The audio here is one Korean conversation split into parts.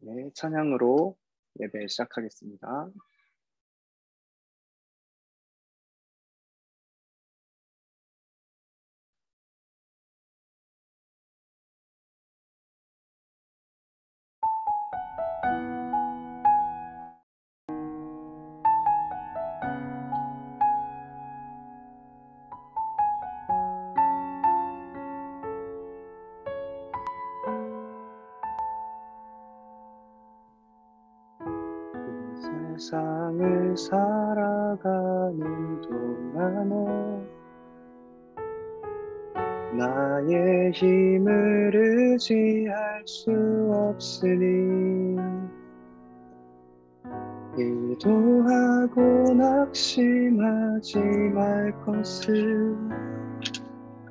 네, 찬양으로 예배 시작하겠습니다. 이 세상을 살아가는 동안에 나의 힘을 의지할 수 없으니 기도하고 낙심하지 말 것을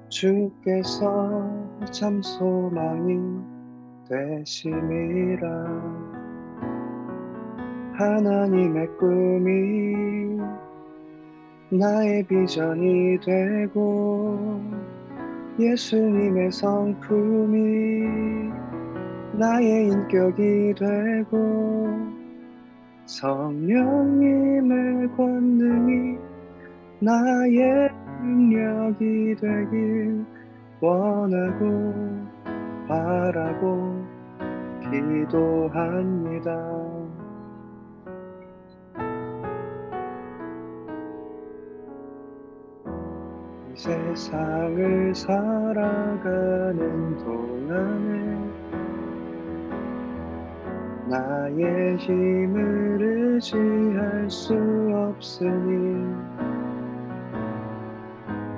주께서 참 소망이 되심이라. 하나님의 꿈이 나의 비전이 되고 예수님의 성품이 나의 인격이 되고 성령님의 권능이 나의 능력이 되길 원하고 바라고 기도합니다. 이 세상을 살아가는 동안에 나의 힘을 의지할 수 없으니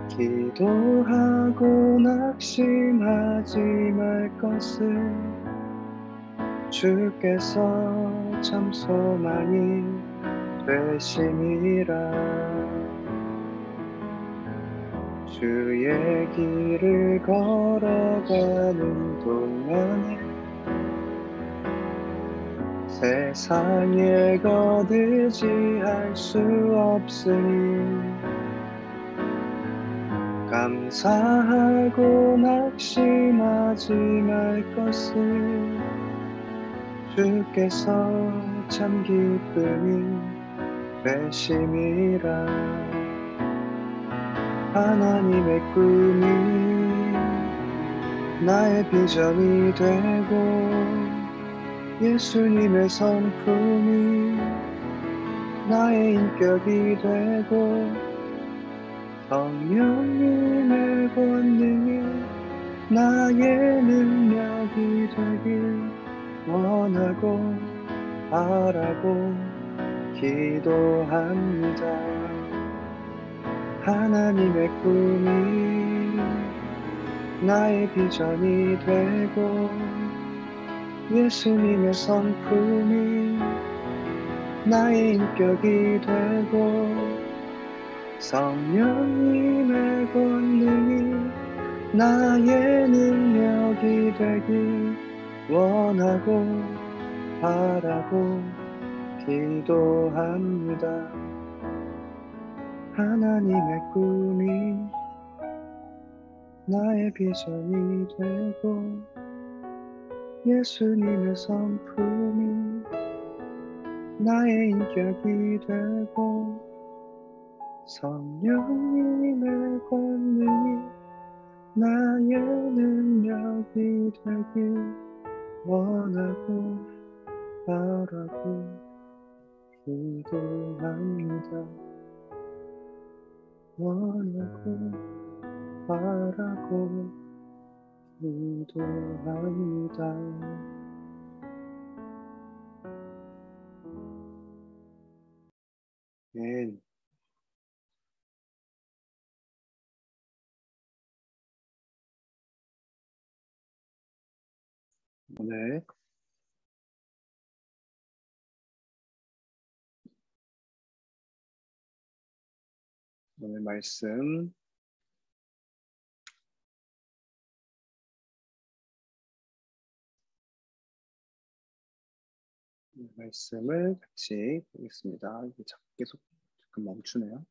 기도하고 낙심하지 말 것을 주께서 참 소망이 되심이라. 주의 길을 걸어가는 동안에 세상의 것 의지할 수 없으니 감사하고 낙심하지 말 것을 주께서 참 기쁨이 되심이라. 하나님의 꿈이 나의 비전이 되고 예수님의 성품이 나의 인격이 되고 성령님의 권능이 나의 능력이 되길 원하고 바라고 기도합니다. 하나님의 꿈이 나의 비전이 되고 예수님의 성품이 나의 인격이 되고 성령님의 권능이 나의 능력이 되길 원하고 바라고 기도합니다. 하나님의 꿈이 나의 비전이 되고 예수님의 성품이 나의 인격이 되고 성령님의 권능이 나의 능력이 되길 원하고 바라고 기도합니다. 원하고 바라고 기도합니다. 네. 오늘 말씀을 같이 보겠습니다. 이게 계속 잠깐 멈추네요.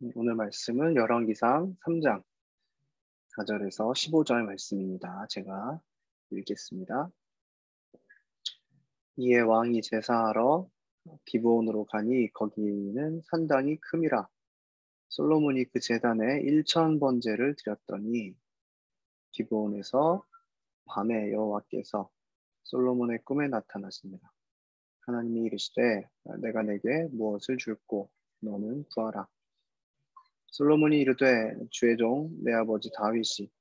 오늘 말씀은 열왕기상 3장 4절에서 15절 말씀입니다. 제가 읽겠습니다. 이에 왕이 제사하러 기브온으로 가니 거기는 산당이 큼이라. 솔로몬이 그 제단에 1,000번제를 드렸더니 기브온에서 밤에 여호와께서 솔로몬의 꿈에 나타나십니다. 하나님이 이르시되 내가 내게 무엇을 줄꼬 너는 구하라. 솔로몬이 이르되 주의 종 내 아버지 다윗이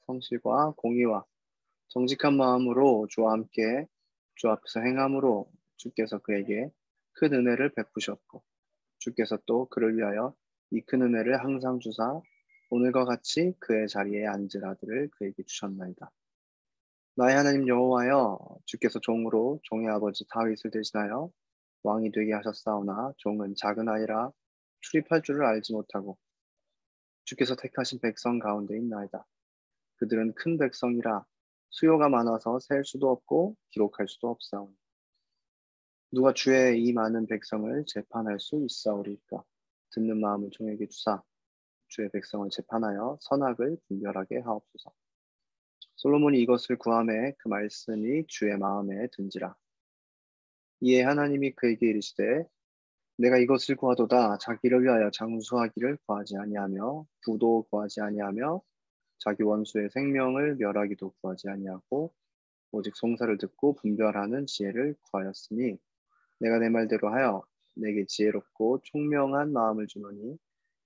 성실과 공의와 정직한 마음으로 주와 함께 주 앞에서 행함으로 주께서 그에게 큰 은혜를 베푸셨고 주께서 또 그를 위하여 이 큰 은혜를 항상 주사 오늘과 같이 그의 자리에 앉을 아들을 그에게 주셨나이다. 나의 하나님 여호와여 주께서 종으로 종의 아버지 다윗을 대신하여 왕이 되게 하셨사오나 종은 작은 아이라 출입할 줄을 알지 못하고 주께서 택하신 백성 가운데 있나이다. 그들은 큰 백성이라 수요가 많아서 셀 수도 없고 기록할 수도 없사오니 누가 주의 이 많은 백성을 재판할 수 있사오리까. 듣는 마음을 종에게 주사 주의 백성을 재판하여 선악을 분별하게 하옵소서. 솔로몬이 이것을 구하매 그 말씀이 주의 마음에 든지라. 이에 하나님이 그에게 이르시되 내가 이것을 구하도다. 자기를 위하여 장수하기를 구하지 아니하며 부도 구하지 아니하며 자기 원수의 생명을 멸하기도 구하지 아니하고 오직 송사를 듣고 분별하는 지혜를 구하였으니 내가 내 말대로 하여 내게 지혜롭고 총명한 마음을 주노니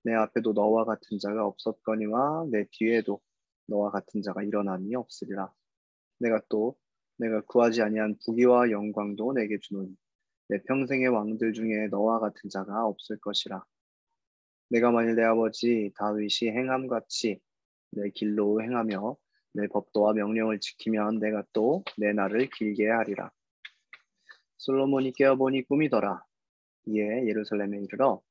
내 앞에도 너와 같은 자가 없었거니와 내 뒤에도 너와 같은 자가 일어남이 없으리라. 내가 구하지 아니한 부귀와 영광도 내게 주노니 내 평생의 왕들 중에 너와 같은 자가 없을 것이라. 내가 만일 내 아버지 다윗이 행함같이 내 길로 행하며 내 법도와 명령을 지키면 내가 또 내 날을 길게 하리라. 솔로몬이 깨어보니 꿈이더라. 이에 예루살렘에 이르러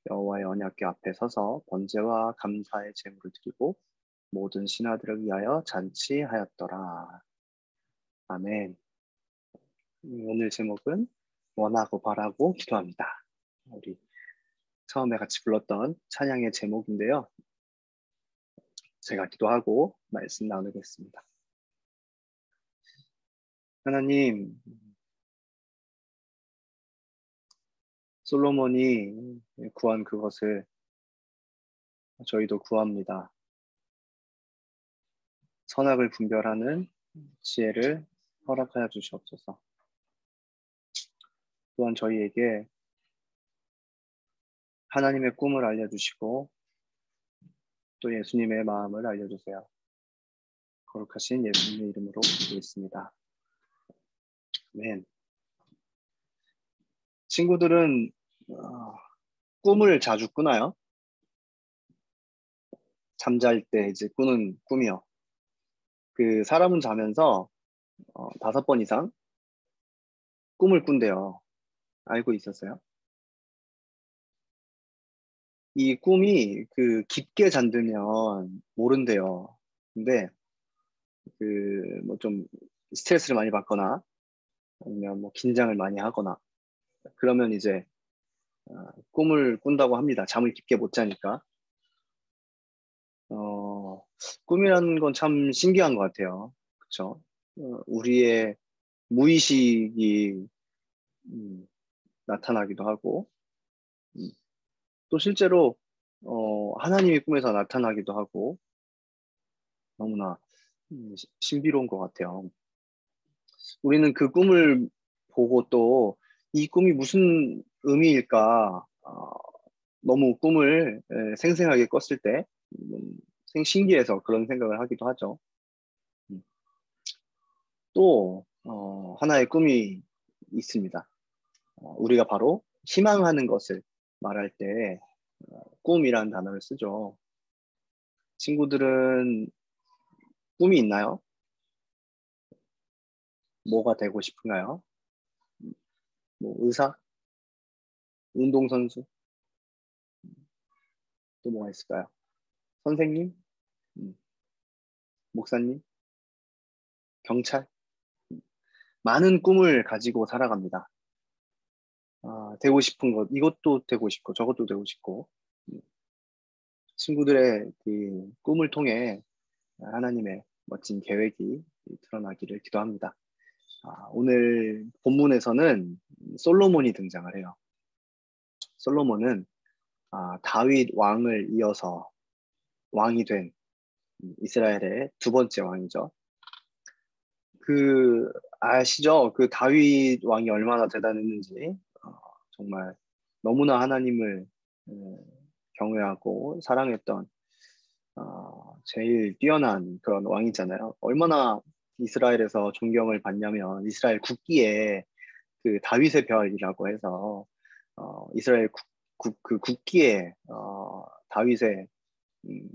여호와의 언약궤 앞에 서서 번제와 감사의 제물을 드리고 모든 신하들을 위하여 잔치하였더라. 아멘. 오늘 제목은 원하고 바라고 기도합니다. 우리 처음에 같이 불렀던 찬양의 제목인데요. 제가 기도하고 말씀 나누겠습니다. 하나님, 솔로몬이 구한 그것을 저희도 구합니다. 선악을 분별하는 지혜를 허락하여 주시옵소서. 또한 저희에게 하나님의 꿈을 알려주시고 또 예수님의 마음을 알려주세요. 거룩하신 예수님의 이름으로 기도했습니다. 아멘. 친구들은 꿈을 자주 꾸나요? 잠잘 때 이제 꾸는 꿈이요. 그 사람은 자면서 5번 이상 꿈을 꾼대요. 알고 있었어요? 이 꿈이 그 깊게 잠들면 모른대요. 근데 그 뭐 좀 스트레스를 많이 받거나 아니면 뭐 긴장을 많이 하거나 그러면 이제 꿈을 꾼다고 합니다. 잠을 깊게 못 자니까. 꿈이라는 건 참 신기한 것 같아요. 그렇죠? 우리의 무의식이 나타나기도 하고 음, 또 실제로 하나님의 꿈에서 나타나기도 하고 너무나 신비로운 것 같아요. 우리는 그 꿈을 보고 또 이 꿈이 무슨 의미일까 너무 꿈을 생생하게 꿨을 때 신기해서 그런 생각을 하기도 하죠. 음. 또 하나의 꿈이 있습니다. 우리가 바로 희망하는 것을 말할 때 꿈이라는 단어를 쓰죠. 친구들은 꿈이 있나요? 뭐가 되고 싶은가요? 뭐 의사? 운동선수? 또 뭐가 있을까요? 선생님? 음, 목사님? 경찰? 많은 꿈을 가지고 살아갑니다. 되고 싶은 것, 이것도 되고 싶고, 저것도 되고 싶고. 음. 친구들의 그 꿈을 통해 하나님의 멋진 계획이 드러나기를 기도합니다. 오늘 본문에서는 솔로몬이 등장을 해요. 솔로몬은 다윗 왕을 이어서 왕이 된 이스라엘의 두 번째 왕이죠. 아시죠? 그 다윗 왕이 얼마나 대단했는지, 정말 너무나 하나님을 경외하고 사랑했던 제일 뛰어난 그런 왕이잖아요. 얼마나 이스라엘에서 존경을 받냐면 이스라엘 국기에 그 다윗의 별이라고 해서 이스라엘 그 국기에 다윗의 음,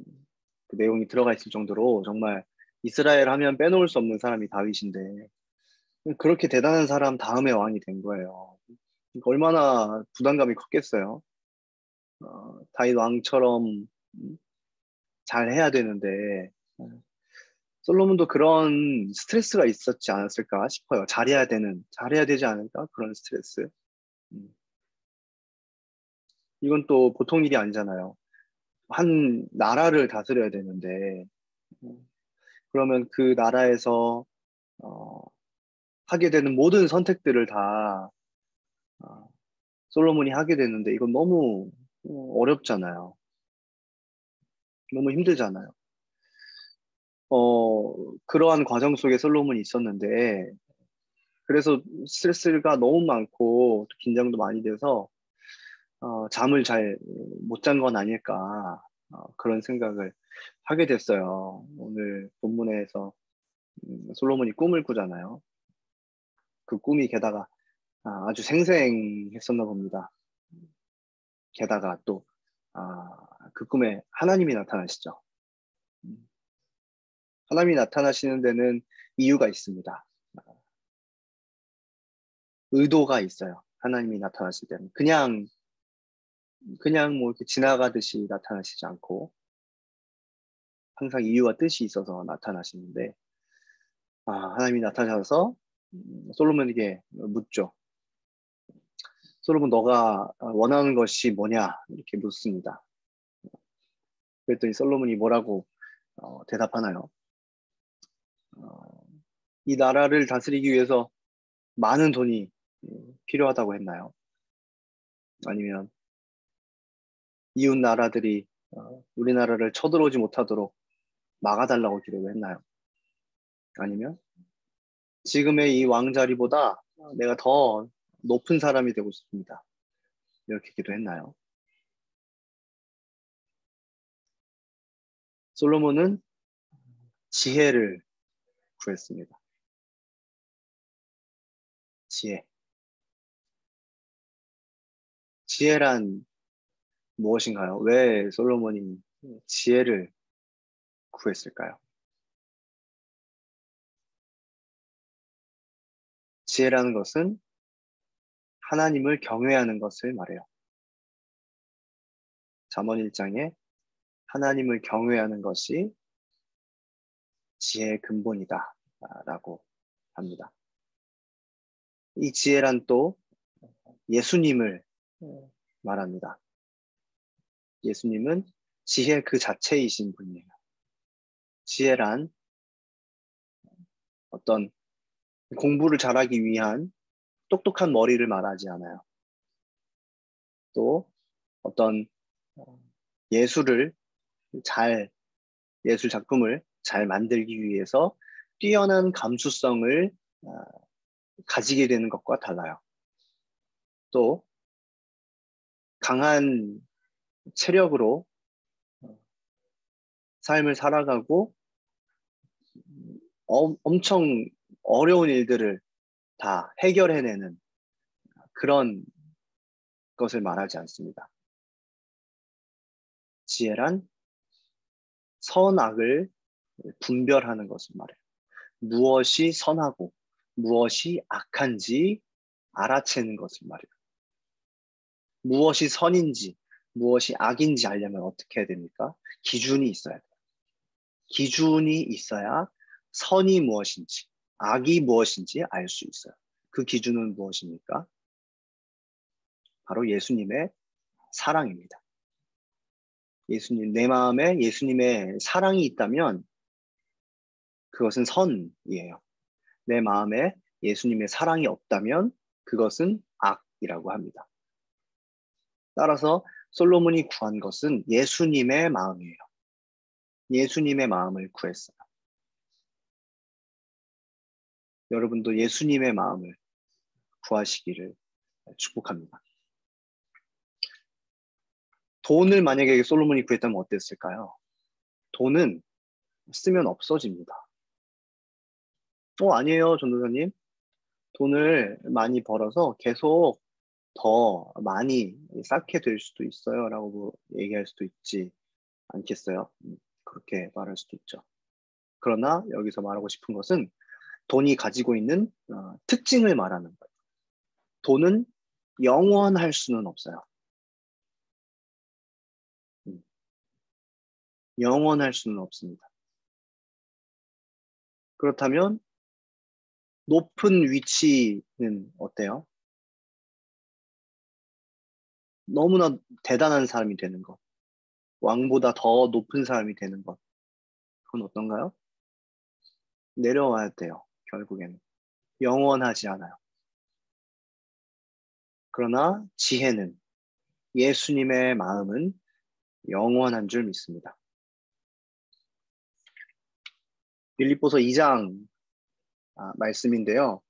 그 내용이 들어가 있을 정도로 정말 이스라엘 하면 빼놓을 수 없는 사람이 다윗인데 그렇게 대단한 사람 다음에 왕이 된 거예요. 그러니까 얼마나 부담감이 컸겠어요. 다윗 왕처럼 잘 해야 되는데 솔로몬도 그런 스트레스가 있었지 않았을까 싶어요. 잘해야 되지 않을까? 그런 스트레스. 음, 이건 또 보통 일이 아니잖아요. 한 나라를 다스려야 되는데, 음, 그러면 그 나라에서 어, 하게 되는 모든 선택들을 다 어, 솔로몬이 하게 되는데, 이건 너무 어렵잖아요. 너무 힘들잖아요. 그러한 과정 속에 솔로몬이 있었는데, 그래서 스트레스가 너무 많고, 또 긴장도 많이 돼서, 잠을 잘 못 잔 건 아닐까, 그런 생각을 하게 됐어요. 오늘 본문에서 솔로몬이 꿈을 꾸잖아요. 그 꿈이 게다가 아주 생생했었나 봅니다. 게다가 또, 그 꿈에 하나님이 나타나시죠. 음, 하나님이 나타나시는 데는 이유가 있습니다. 의도가 있어요. 하나님이 나타나실 때는. 그냥 뭐 이렇게 지나가듯이 나타나시지 않고, 항상 이유와 뜻이 있어서 나타나시는데, 하나님이 나타나셔서 솔로몬에게 묻죠. 솔로몬 너가 원하는 것이 뭐냐? 이렇게 묻습니다. 그랬더니 솔로몬이 뭐라고 대답하나요? 어, 이 나라를 다스리기 위해서 많은 돈이 필요하다고 했나요? 아니면 이웃 나라들이 우리나라를 쳐들어오지 못하도록 막아달라고 기도를 했나요? 아니면 지금의 이 왕자리보다 내가 더 높은 사람이 되고 싶습니다. 이렇게 기도했나요? 솔로몬은 지혜를 구했습니다. 지혜. 지혜란 무엇인가요? 왜 솔로몬이 지혜를 구했을까요? 지혜라는 것은 하나님을 경외하는 것을 말해요. 잠언 1장에 하나님을 경외하는 것이 지혜의 근본이다 라고 합니다. 이 지혜란 또 예수님을 말합니다. 예수님은 지혜 그 자체이신 분이에요. 지혜란 어떤 공부를 잘하기 위한 똑똑한 머리를 말하지 않아요. 또 어떤 예술을 잘, 예술 작품을 잘 만들기 위해서 뛰어난 감수성을 가지게 되는 것과 달라요. 또 강한 체력으로 삶을 살아가고 엄청 어려운 일들을 다 해결해내는 그런 것을 말하지 않습니다. 지혜란 선악을 분별하는 것을 말해요. 무엇이 선하고 무엇이 악한지 알아채는 것을 말해요. 무엇이 선인지 무엇이 악인지 알려면 어떻게 해야 됩니까? 기준이 있어야 돼요. 기준이 있어야 선이 무엇인지 악이 무엇인지 알 수 있어요. 그 기준은 무엇입니까? 바로 예수님의 사랑입니다. 내 마음에 예수님의 사랑이 있다면 그것은 선이에요. 내 마음에 예수님의 사랑이 없다면 그것은 악이라고 합니다. 따라서 솔로몬이 구한 것은 예수님의 마음이에요. 예수님의 마음을 구했어요. 여러분도 예수님의 마음을 구하시기를 축복합니다. 돈을 만약에 솔로몬이 구했다면 어땠을까요? 돈은 쓰면 없어집니다. 아니에요, 전도사님. 돈을 많이 벌어서 계속 더 많이 쌓게 될 수도 있어요. 라고 얘기할 수도 있지 않겠어요? 그렇게 말할 수도 있죠. 그러나 여기서 말하고 싶은 것은 돈이 가지고 있는 특징을 말하는 거예요. 돈은 영원할 수는 없어요. 영원할 수는 없습니다. 그렇다면 높은 위치는 어때요? 너무나 대단한 사람이 되는 것. 왕보다 더 높은 사람이 되는 것. 그건 어떤가요? 내려와야 돼요. 결국에는. 영원하지 않아요. 그러나 지혜는, 예수님의 마음은 영원한 줄 믿습니다. 빌립보서 2장 말씀인데요.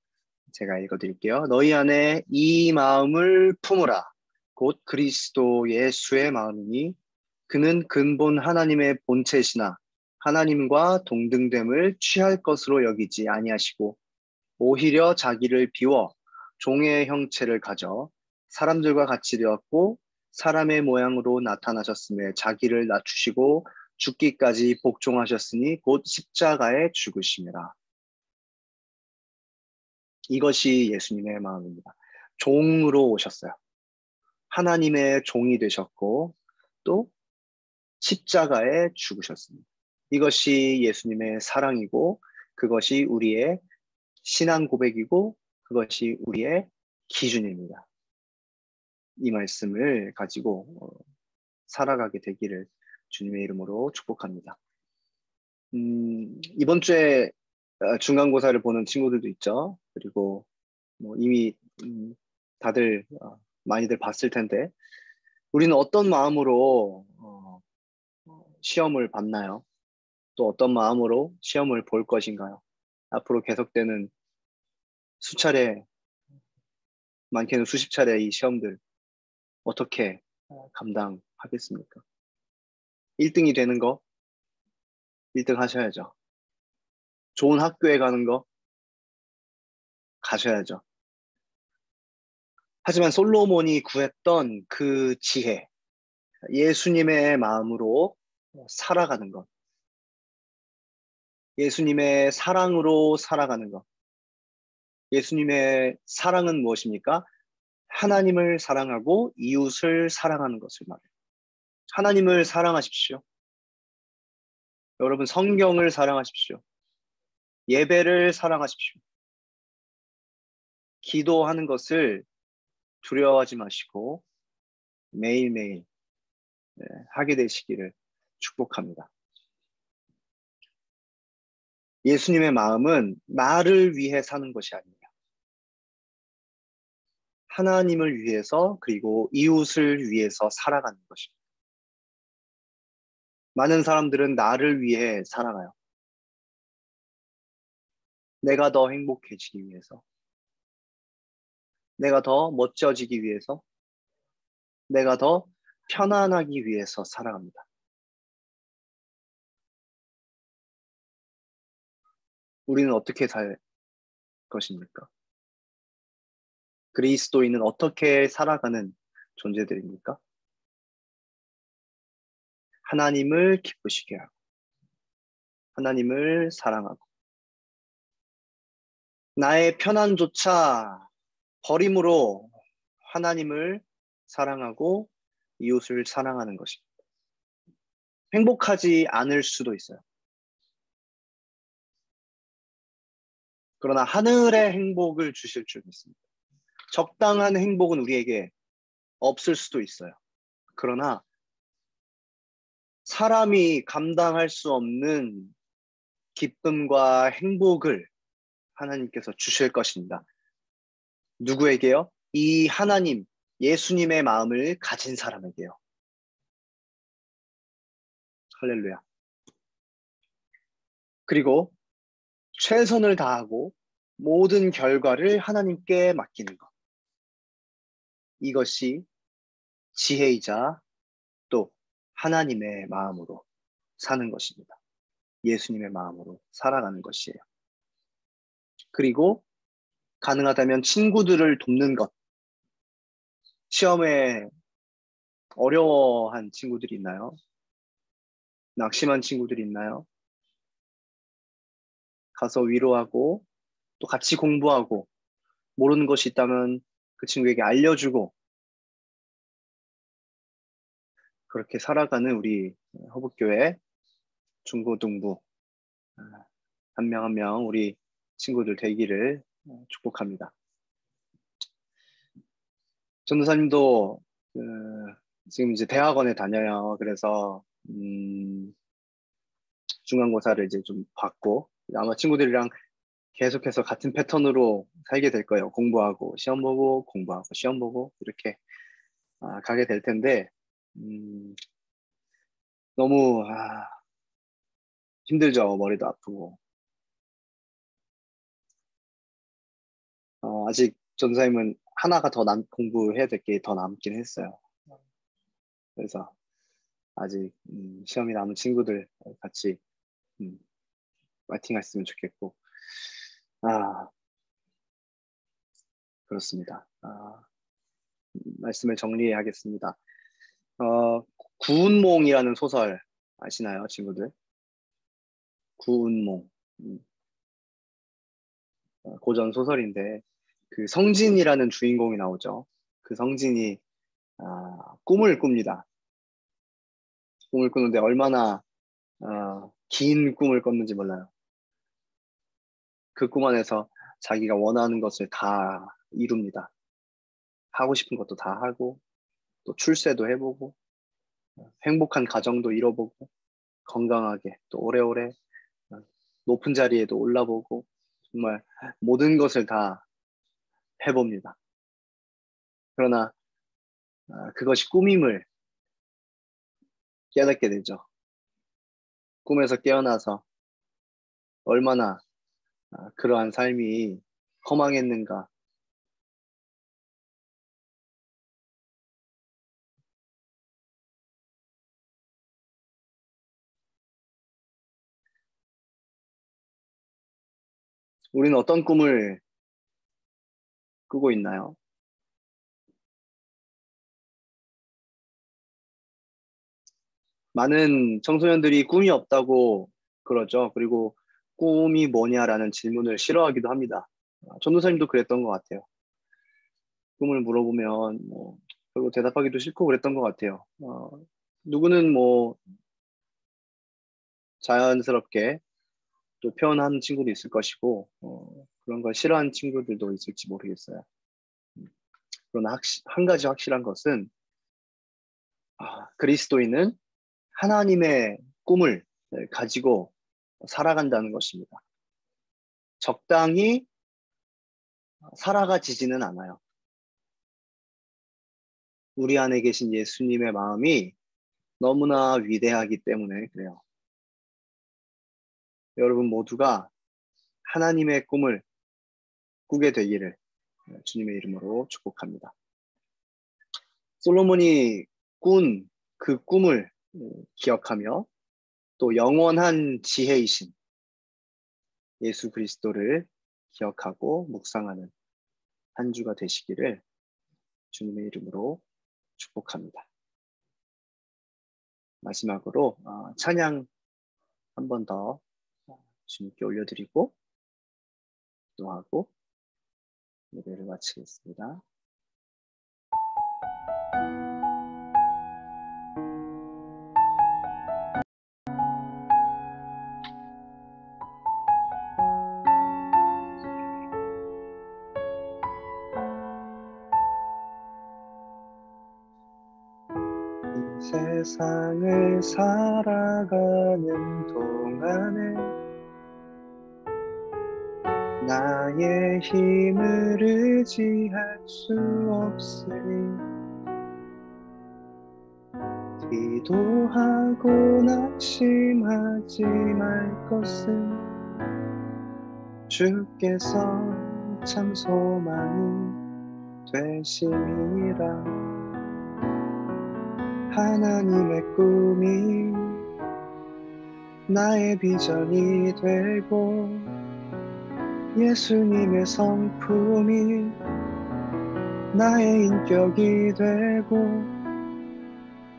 제가 읽어드릴게요. 너희 안에 이 마음을 품으라. 곧 그리스도 예수의 마음이니 그는 근본 하나님의 본체시나 하나님과 동등됨을 취할 것으로 여기지 아니하시고 오히려 자기를 비워 종의 형체를 가져 사람들과 같이 되었고 사람의 모양으로 나타나셨음에 자기를 낮추시고 죽기까지 복종하셨으니 곧 십자가에 죽으심이라. 이것이 예수님의 마음입니다. 종으로 오셨어요. 하나님의 종이 되셨고 또 십자가에 죽으셨습니다. 이것이 예수님의 사랑이고 그것이 우리의 신앙 고백이고 그것이 우리의 기준입니다. 이 말씀을 가지고 살아가게 되기를 주님의 이름으로 축복합니다. 이번 주에 중간고사를 보는 친구들도 있죠. 그리고 이미 다들 많이들 봤을 텐데 우리는 어떤 마음으로 시험을 봤나요? 또 어떤 마음으로 시험을 볼 것인가요? 앞으로 계속되는 수차례, 많게는 수십 차례 이 시험들 어떻게 감당하겠습니까? 1등이 되는 거 1등 하셔야죠. 좋은 학교에 가는 거 가셔야죠. 하지만 솔로몬이 구했던 그 지혜, 예수님의 마음으로 살아가는 것, 예수님의 사랑으로 살아가는 것. 예수님의 사랑은 무엇입니까? 하나님을 사랑하고 이웃을 사랑하는 것을 말해요. 하나님을 사랑하십시오. 여러분 성경을 사랑하십시오. 예배를 사랑하십시오. 기도하는 것을 두려워하지 마시고 매일매일 하게 되시기를 축복합니다. 예수님의 마음은 나를 위해 사는 것이 아니에요. 하나님을 위해서 그리고 이웃을 위해서 살아가는 것입니다. 많은 사람들은 나를 위해 살아가요. 내가 더 행복해지기 위해서, 내가 더 멋져지기 위해서, 내가 더 편안하기 위해서 살아갑니다. 우리는 어떻게 살 것입니까? 그리스도인은 어떻게 살아가는 존재들입니까? 하나님을 기쁘시게 하고, 하나님을 사랑하고, 나의 편안조차 버림으로 하나님을 사랑하고 이웃을 사랑하는 것입니다. 행복하지 않을 수도 있어요. 그러나 하늘의 행복을 주실 줄 믿습니다. 적당한 행복은 우리에게 없을 수도 있어요. 그러나 사람이 감당할 수 없는 기쁨과 행복을 하나님께서 주실 것입니다. 누구에게요? 이 하나님, 예수님의 마음을 가진 사람에게요. 할렐루야. 그리고 최선을 다하고 모든 결과를 하나님께 맡기는 것. 이것이 지혜이자 또 하나님의 마음으로 사는 것입니다. 예수님의 마음으로 살아가는 것이에요. 그리고 가능하다면 친구들을 돕는 것. 시험에 어려워한 친구들이 있나요? 낙심한 친구들이 있나요? 가서 위로하고 또 같이 공부하고 모르는 것이 있다면 그 친구에게 알려주고 그렇게 살아가는 우리 허북교회 중고등부 한 명 한 명 우리 친구들 되기를 축복합니다. 전도사님도 지금 이제 대학원에 다녀요. 그래서 중간고사를 이제 좀 받고 아마 친구들이랑 계속해서 같은 패턴으로 살게 될 거예요. 공부하고 시험 보고 공부하고 시험 보고 이렇게 가게 될 텐데 너무 힘들죠. 머리도 아프고 아직 전사님은 하나가 더 공부해야 될 게 더 남긴 했어요. 그래서 아직 시험이 남은 친구들 같이 파이팅 했으면 좋겠고 그렇습니다. 말씀을 정리하겠습니다. 구운몽이라는 소설 아시나요, 친구들? 구운몽. 고전 소설인데 그 성진이라는 주인공이 나오죠. 그 성진이 꿈을 꿉니다. 꿈을 꾸는데 얼마나 긴 꿈을 꿨는지 몰라요. 그 꿈 안에서 자기가 원하는 것을 다 이룹니다. 하고 싶은 것도 다 하고 또 출세도 해보고 행복한 가정도 이뤄보고 건강하게 또 오래오래 높은 자리에도 올라보고 정말 모든 것을 다 해봅니다. 그러나 그것이 꿈임을 깨닫게 되죠. 꿈에서 깨어나서 얼마나 그러한 삶이 허망했는가. 우리는 어떤 꿈을 꾸고 있나요? 많은 청소년들이 꿈이 없다고 그러죠. 그리고 꿈이 뭐냐라는 질문을 싫어하기도 합니다. 전도사님도 그랬던 것 같아요. 꿈을 물어보면 별로 대답하기도 싫고 그랬던 것 같아요. 누구는 자연스럽게 또 표현하는 친구도 있을 것이고 그런 걸 싫어하는 친구들도 있을지 모르겠어요. 그러나 한 가지 확실한 것은 그리스도인은 하나님의 꿈을 가지고 살아간다는 것입니다. 적당히 살아가지지는 않아요. 우리 안에 계신 예수님의 마음이 너무나 위대하기 때문에 그래요. 여러분 모두가 하나님의 꿈을 꾸게 되기를 주님의 이름으로 축복합니다. 솔로몬이 꾼 그 꿈을 기억하며 또 영원한 지혜이신 예수 그리스도를 기억하고 묵상하는 한 주가 되시기를 주님의 이름으로 축복합니다. 마지막으로 찬양 한 번 더 주님께 올려드리고 기도하고 예배를 마치겠습니다. 이 세상을 살아가는 동안에 나의 힘을 의지할 수 없으니 기도하고 낙심하지 말 것은 주께서 참 소망이 되심이라. 하나님의 꿈이 나의 비전이 되고 예수님의 성품이 나의 인격이 되고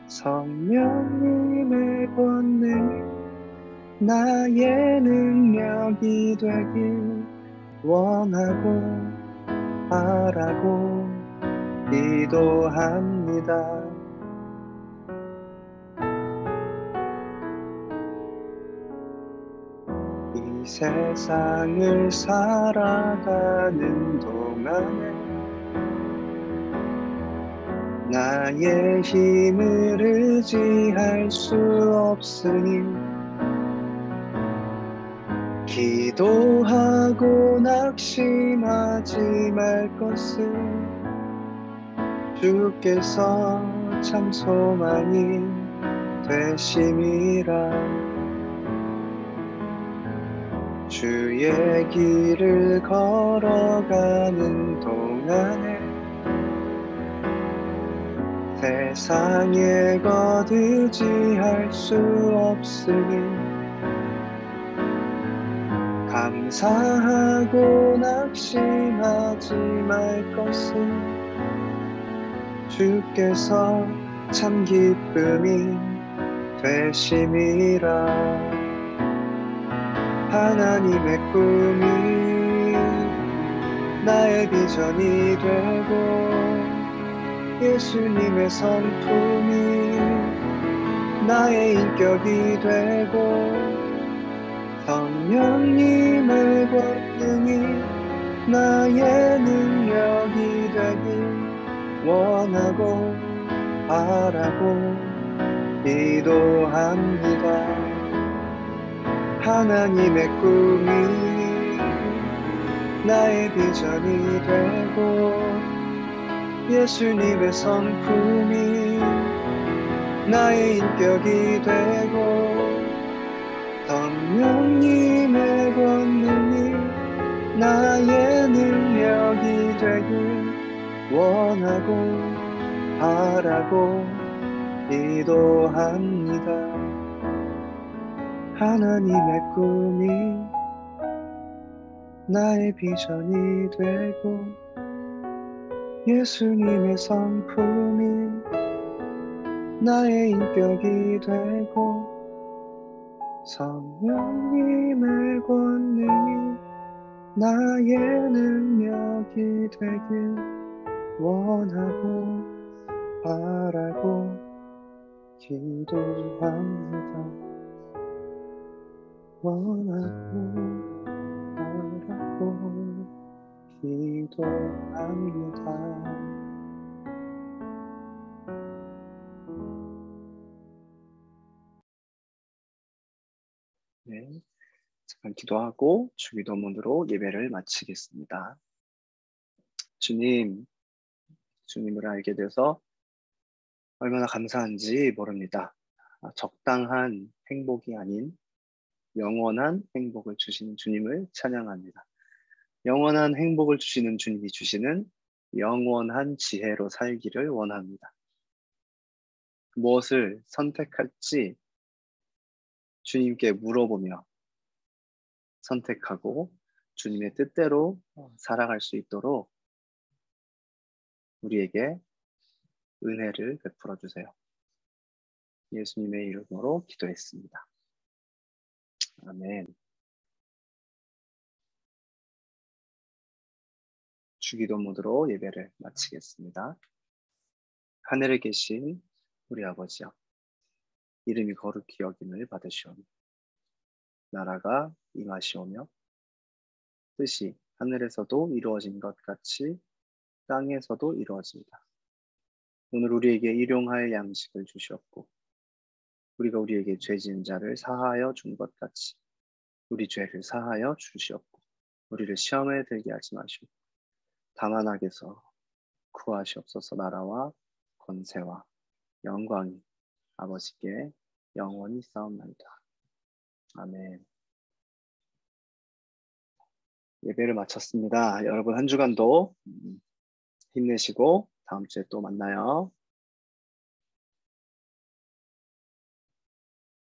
성령님의 권능이 나의 능력이 되길 원하고 바라고 기도합니다. 이 세상을 살아가는 동안에 나의 힘을 의지할 수 없으니 기도하고 낙심하지 말 것을 주께서 참 소망이 되심이라. 주의 길을 걸어가는 동안에 세상에 거두지할 수 없으니 감사하고 낙심하지 말 것은 주께서 참 기쁨이 되심이라. 하나님의 꿈이 나의 비전이 되고 예수님의 성품이 나의 인격이 되고 성령님의 권능이 나의 능력이 되길 원하고 바라고 기도합니다. 하나님의 꿈이 나의 비전이 되고 예수님의 성품이 나의 인격이 되고 성령님의 권능이 나의 능력이 되길 원하고 바라고 기도합니다. 하나님의 꿈이 나의 비전이 되고 예수님의 성품이 나의 인격이 되고 성령님의 권능이 나의 능력이 되길 원하고 바라고 기도합니다. 원하고 바라고 기도합니다. 네, 잠깐 기도하고 주기도문으로 예배를 마치겠습니다. 주님을 알게 돼서 얼마나 감사한지 모릅니다. 적당한 행복이 아닌 영원한 행복을 주시는 주님을 찬양합니다. 영원한 행복을 주시는 주님이 주시는 영원한 지혜로 살기를 원합니다. 무엇을 선택할지 주님께 물어보며 선택하고 주님의 뜻대로 살아갈 수 있도록 우리에게 은혜를 베풀어 주세요. 예수님의 이름으로 기도했습니다. 아멘. 주기도 모드로 예배를 마치겠습니다. 하늘에 계신 우리 아버지여, 이름이 거룩히 여김을 받으시오며 나라가 임하시오며 뜻이 하늘에서도 이루어진 것 같이 땅에서도 이루어집니다. 오늘 우리에게 일용할 양식을 주셨고 우리가 우리에게 죄 지은 자를 사하여 준 것 같이 우리 죄를 사하여 주시옵고 우리를 시험에 들게 하지 마시고 다만 악에서 구하시옵소서. 나라와 권세와 영광이 아버지께 영원히 싸움나이다. 아멘. 예배를 마쳤습니다. 여러분 한 주간도 힘내시고 다음 주에 또 만나요.